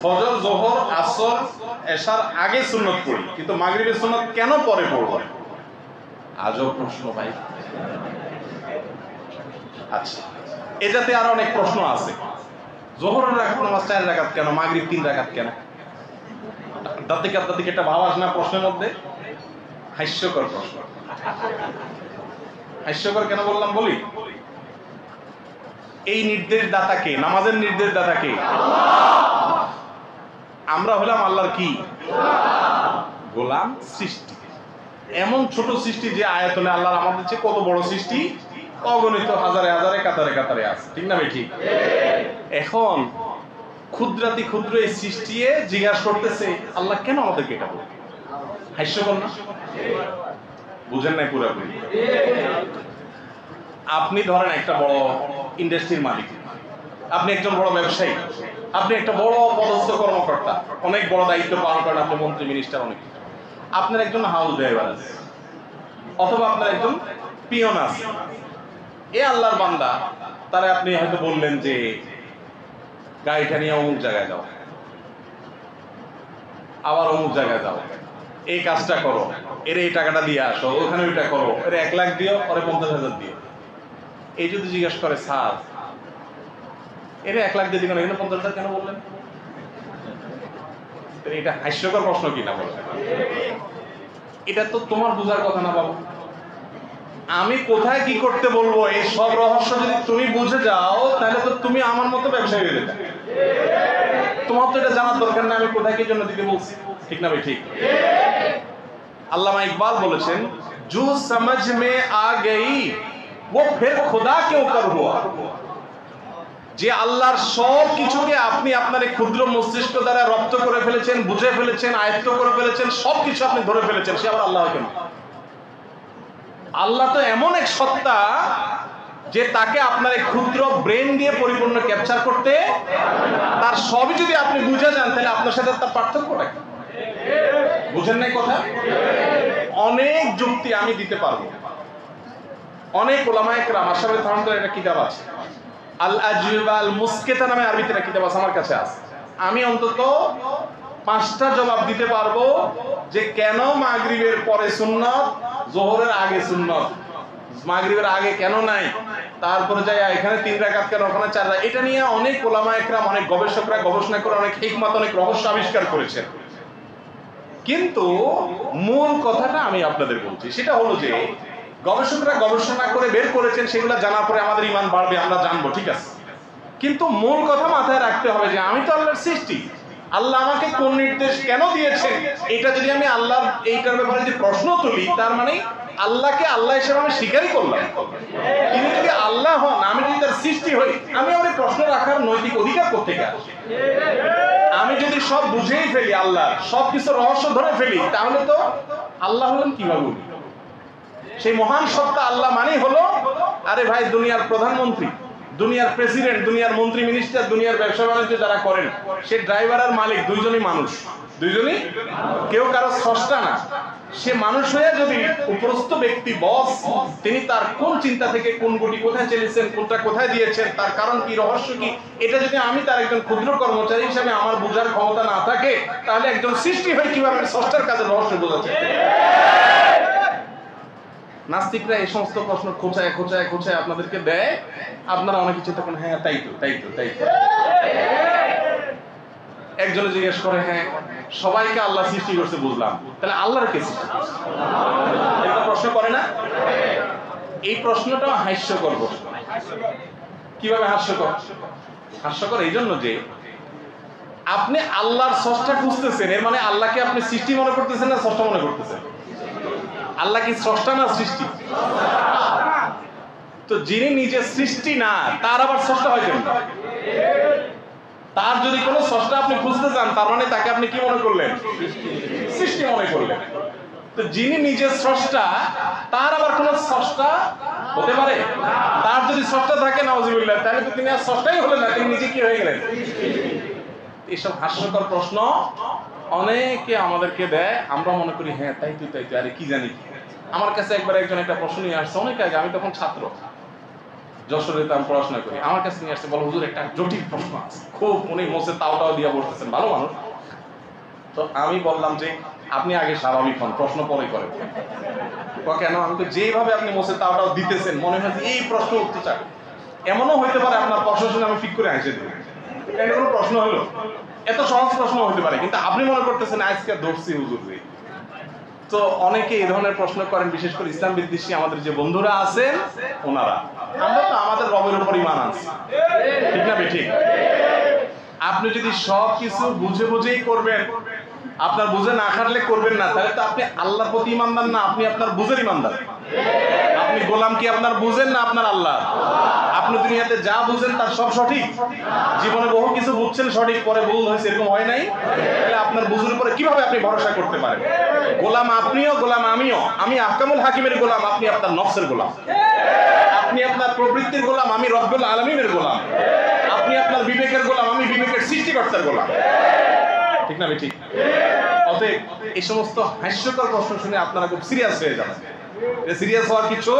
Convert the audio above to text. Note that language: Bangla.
ফজর, যোহর, আসর, এশার আগে সুন্নত পড়ি, কিন্তু মাগরিবের সুন্নত কেন পরে পড়ব? আজব প্রশ্ন ভাই। আচ্ছা, এটাতে আরো অনেক প্রশ্ন আছে। যোহরের নামাজ 4 রাকাত কেন, মাগরিব 3 রাকাত কেন? দাদিকে একটা ভাব আসে না প্রশ্নের মধ্যে? হাস্যকর প্রশ্ন। হাস্যকর কেন বললাম বলি। এই নির্দেশদাতা কে? নামাজের নির্দেশদাতা কে? আমরা হলাম আল্লাহর কি গোলাম, সৃষ্টি। এমন ছোট সৃষ্টি যে আয়াতনে আল্লাহর আমাদের চেয়ে কত বড় সৃষ্টি, অগণিত হাজারে হাজারে কাতারে কাতারে আছে, ঠিক না ভাই? ঠিক। এখন ক্ষুদ্রাতি ক্ষুদ্র এই সৃষ্টি জিজ্ঞাসা করতেছে আল্লাহ কেন আমাদেরকে এটা বলে? হাস্যকর না? বুঝেন নাই পুরোপুরি? আপনি ধরেন একটা বড় ইন্ডাস্ট্রির মালিক, আপনি একজন বড় ব্যবসায়ী, আপনি একটা বড় পদস্থ কর্মকর্তা, অনেক বড় দায়িত্ব পালন করেন, আপনি মন্ত্রী, মিনিস্টার, অনেক। আপনার একজন হাউস ড্রাইভার আছে, অথবা আপনার একজন পিয়ন আছে। এ আল্লাহর বান্দা, তারা আপনি হয়তো বললেন যে গাড়িটা নিয়ে অমুক জায়গায় যাও, আবার অমুক জায়গায় যাও, এই কাজটা করো, এর এই টাকাটা দিয়ে আসো, ওখানে ওইটা করো, এর 1 লাখ দিও, ওরে 50,000 দিও। এই যদি জিজ্ঞাসা করে স্যার এর 1 লাখ দিয়ে দিবেন, এখানে 50,000 কেন বললেন? এটা হাস্যকর প্রশ্ন কিনা বলবেন? এটা তো তোমার বোঝার কথা না বাবু। আমি কোথায় কি করতে বলবো এই সব রহস্য যদি তুমি বুঝে যাও, তাহলে তো তুমি আমার মতো ব্যবসায়ী হয়ে যেতে। তোমার তো এটা জানার দরকার না আমি কোথায় কি জন্য দিতে বলছি, ঠিক না ভাই? ঠিক। আল্লামা ইকবাল বলেছেন, জু সমঝ মে আ গই वो फिर खुदा क्यों कर हुआ। যে আল্লাহর সব কিছুকে আপনি আপনার ক্ষুদ্র মস্তিষ্ক দ্বারা রপ্ত করে ফেলেছেন, বুঝে ফেলেছেন, আয়ত্ত করে ফেলেছেন, সবকিছু আপনি ধরে ফেলেছেন, সে আবার আল্লাহ কেন? আল্লাহ তো এমন এক সত্তা যে তাকে আপনার এই ক্ষুদ্র ব্রেন দিয়ে পরিপূর্ণ ক্যাপচার করতে, তার সবই যদি আপনি বুঝে যান, তাহলে আপনার সাথে তার পার্থক্যটা কি? বুঝেন নাই কথা? অনেক যুক্তি আমি দিতে পারবো। অনেক ওলামায়ে কেরাম, আশরাফে থানভীর একটা কিতাব আছে, আল আজওয়াব আল মুসকিতা নামে আরবিতে একটা কিতাব আছে, আমার কাছে আছে। আমি অন্তত 5টা জবাব দিতে পারবো যে কেন মাগরিবের পরে সুন্নাত, যোহরের আগে সুন্নাত, মাগরিবের আগে কেন নাই, তারপরে যাই এখানে 3 রাকাত কেন, ওখানে 4 রাকাত। এটা নিয়ে অনেক ওলামায়ে কেরাম, অনেক গবেষকরা গবেষণা করে অনেক হিকমত, অনেক রহস্য আবিষ্কার করেছেন। কিন্তু মূল কথাটা আমি আপনাদের বলছি, সেটা হলো যে গবেষকরা গবেষণা করে বের করেছেন, সেগুলো জানার পরে আমাদের ঈমান বাড়বে, আমরা জানবো, ঠিক আছে। কিন্তু মূল কথা মাথায় রাখতে হবে যে আমি তো আল্লাহর সৃষ্টি, আল্লাহ আমাকে কোন নির্দেশ কেন দিয়েছেন, এটা যদি আমি আল্লাহর এইটার ব্যাপারে যে প্রশ্ন তুলি, তার মানে আল্লাহকে আল্লাহ হিসেবে আমি স্বীকারই করলাম। তিনি যদি আল্লাহ হন, আমি যদি তার সৃষ্টি হই, আমি আমার প্রশ্ন রাখার নৈতিক অধিকার কোত্থেকে আসে? আমি যদি সব বুঝেই ফেলি, আল্লাহ সব কিছু রহস্য ধরে ফেলি, তাহলে তো আল্লাহ হলেন কিভাবে? সেই মহান সত্তা আল্লাহ মানেই হলো, আরে ভাই দুনিয়ার প্রধানমন্ত্রী, দুনিয়ার প্রেসিডেন্ট, দুনিয়ার মন্ত্রী, মিনিস্টার, দুনিয়ার ব্যবসা বাণিজ্য যারা করেন, সে ড্রাইভার আর মালিক দুইজনই মানুষ, দুইজনই, কেউ কারো স্রষ্টা না। সে মানুষ হয়ে যদি উপরস্থ ব্যক্তি বস, তিনি তার কোন চিন্তা থেকে কোন গতি কোথায় চলেছেন, কোনটা কোথায় দিয়েছেন, তার কারণ কি, রহস্য কি, এটা যদি আমি তার একজন ক্ষুদ্র কর্মচারী হিসেবে আমার বোঝার ক্ষমতা না থাকে, তাহলে একজন সৃষ্টি হয়ে কিভাবে স্রষ্টার কাজের রহস্য বোঝাচ্ছে? নাস্তিকরা এই সমস্ত প্রশ্ন খোঁচায় খোঁচায় খোঁচায় আপনাদেরকে দেয়, আপনারা অনেক কিছু তখন হ্যাঁ তাই তো তাই তো তাই তো। একজনে জিজ্ঞেস করে, হ্যাঁ সবাইকে আল্লাহ সৃষ্টি করছে বুঝলাম, তাহলে আল্লাহর কে সৃষ্টি করছে? এটা প্রশ্ন করে না? এই প্রশ্নটা হাস্যকর প্রশ্ন। কিভাবে হাস্যকর? হাস্যকর এই জন্য যে আপনি আল্লাহর স্রষ্টা খুঁজতেছেন, এর মানে আল্লাহকে আপনি সৃষ্টি মনে করতেছেন না স্রষ্টা মনে করতেছেন? আল্লাহ কি স্রষ্টা না সৃষ্টি? তো যিনি নিজে সৃষ্টি না, তার আবার স্রষ্টা হয় কেন? তার যদি কোনো স্রষ্টা আপনি খুঁজতে চান, তার মানে তাকে আপনি কি মনে করলেন? সৃষ্টি মনে করলেন। তো যিনি নিজে স্রষ্টা, তার আবার কোনো স্রষ্টা হতে পারে? তার যদি স্রষ্টা থাকে নাউজুবিল্লাহ, তাহলে তো তিনি আর স্রষ্টাই হলেন না, তিনি নিজে কি হয়ে গেলেন? এইসব হাস্যকর প্রশ্ন অনেকে আমাদেরকে দেয়, আমরা মনে করি হ্যাঁ তাই তো তাই তো, আরে কি জানি। আমার কাছে একবার একজন একটা প্রশ্ন নিয়ে আসছে অনেক আগে, আমি তখন ছাত্র। যশোরে তো আমি পড়াশোনা করি, আমার কাছে নিয়ে আসছে, বলো হুজুর একটা জটিল প্রশ্ন আছে, খুব উনি মোসে তাওটাও দিয়ে বলতেছেন, ভালো মানুষ। তো আমি বললাম যে আপনি আগে স্বাভাবিক হন, প্রশ্ন পরে করেন। কেন? আমি তো যেভাবে আপনি মোসে তাওটাও দিতেছেন মনে হয় এই প্রশ্ন উত্তর চাই। এমনও হইতে পারে আপনার প্রশ্ন শুনে আমি ঠিক করে হাসে দেব, এটা কোনো প্রশ্ন হলো? এত সহজ প্রশ্ন হইতে পারে, কিন্তু আপনি মনে করতেছেন আজকে ধরছি হুজুর। তো অনেকে এই ধরনের প্রশ্ন করেন, বিশেষ করে ইসলাম বিদ্বেষী আমাদের যে বন্ধুরা আছেন ওনারা। আমরা তো আমাদের রবের উপর ঈমান আনছি, ঠিক না ঠিক? আপনি যদি সব কিছু বুঝে বুঝেই করবেন, আপনার বুঝে না খাটলে করবেন না, তাহলে তো আপনি আল্লাহর প্রতি ঈমানদার না, আপনি আপনার বুঝের ঈমানদার। আপনি গোলাম কি আপনার বুঝেন না আপনার আল্লাহ? আপনি দুনিয়াতে যা বুঝেন তার সব সঠিক, জীবনে বহু কিছু বুঝছেন সঠিক, পরে ভুল হয়েছে, এরকম হয় নাই? তাহলে আপনার বুঝের উপরে কিভাবে আপনি ভরসা করতে পারেন? গোলাম আপনিও, গোলাম আমিও। আমি আহকামুল হাকিমের গোলাম, আপনি আপনার নফসের গোলাম। আপনি আপনার প্রবৃত্তির গোলাম, আমি রব্বুল আলামিনের গোলাম। আপনি আপনার বিবেকের গোলাম, আমি বিবেকের সৃষ্টিকর্তার গোলাম, ঠিক না ঠিক? অতএব এই সমস্ত হাস্যকর প্রশ্ন শুনে আপনারা খুব সিরিয়াস হয়ে যাবেন। সিরিয়াস হওয়ার কিছু